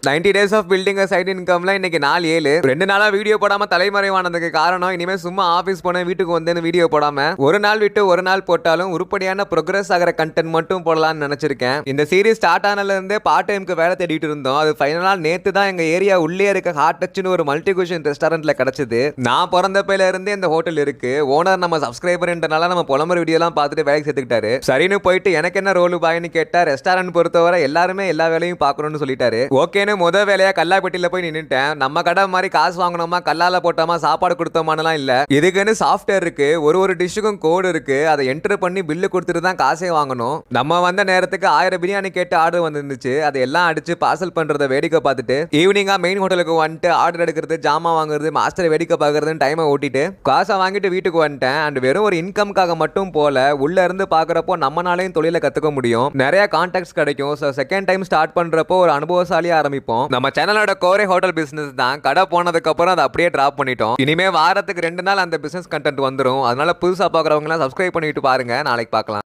90 days of building side இன்கம்ல இன்னைக்கு நாள் 7. 2 நாளா வீடியோ போடாம தலைமறைவானதுக்கு காரணம் இனிமே சும்மா ஆபீஸ் போன வீட்டுக்கு வந்து வீடியோ போடாம ஒரு நாள் விட்டு ஒரு நாள் போட்டாலும் உருப்படியான ப்ரோக்ரஸ் ஆகிற கண்டென்ட் மட்டும் போடலாம்னு நினைச்சிருக்கேன். இந்த சீரிஸ் ஸ்டார்ட் ஆனதுல இருந்தே பார்ட் டைமுக்கு வேலை தேடிட்டு இருந்தோம். அது ஃபைனலா நேத்து தான் எங்க ஏரியா உள்ளே இருக்க ஹார்ட் டச்னு ஒரு மல்டி குஷன் ரெஸ்டாரண்ட்ல கிடைச்சது. நான் பிறந்தப்பையில இருந்தே இந்த ஹோட்டல் இருக்கு. ஓனர் நம்ம சப்ஸ்கிரைபர்ன்றனால நம்ம புலம்புற வீடியோ எல்லாம் பார்த்துட்டு வேலைக்கு சேர்த்துக்கிட்டாரு. சரின்னு போயிட்டு எனக்கு என்ன ரோல் பாய்னு கேட்டா ரெஸ்டாரண்ட் பொறுத்தவரை எல்லாருமே எல்லா வேலையும் பார்க்கணும்னு சொல்லிட்டாரு. ஓகே முத வேலையா கல்லாப்பட்டியில போய் நின்னுட்டேன். நம்ம கடை மாதிரி காசு வாங்கணுமா கல்லால போட்டோமா சாப்பாடு கொடுத்தோமானலாம் இல்ல. இதுக்குன்னு சாஃப்ட்வேர் இருக்கு. ஒரு டிஷ்ஷுக்கும் கோடு இருக்கு. அதை என்டர் பண்ணி பில்லு கொடுத்துட்டு தான் காசே வாங்கணும். நம்ம வந்த நேரத்துக்கு 1000 பிரியாணி கேட்டு ஆர்டர் வந்துருந்துச்சு. அதை எல்லாம் அடிச்சு பார்சல் பண்றத வேடிக்கை பார்த்துட்டு ஈவினிங்கா மெயின் ஹோட்டலுக்கு வந்துட்டு ஆர்டர் எடுக்கிறது, ஜாமா வாங்குறது, மாஸ்டர் வேடிக்கை பார்க்கறதுன்னு டைமை ஓட்டிட்டு காசை வாங்கிட்டு வீட்டுக்கு வந்துட்டேன். அண்ட் வெறும் ஒரு இன்கம்காக மட்டும் போல உள்ள இருந்து பாக்குறப்போ நம்மனாலையும் தொழிலை கத்துக்க முடியும். நிறைய கான்டாக்ட்ஸ் கிடைக்கும். செகண்ட் டைம் ஸ்டார்ட் பண்றப்போ ஒரு அனுபவசாலியா ஆரம்பிப்போம். நம்ம சேனலோட கோரே ஹோட்டல் பிசினஸ் தான். கடை போனதுக்கு அப்புறம் அதை அப்படியே டிராப் பண்ணிட்டோம். இனிமே வாரத்துக்கு 2 நாள் அந்த பிசினஸ் கண்டென்ட் வந்துடும். அதனால புதுசா பாக்குறவங்க எல்லாம் சப்ஸ்கிரைப் பண்ணிட்டு பாருங்க. நாளைக்கு பார்க்கலாம்.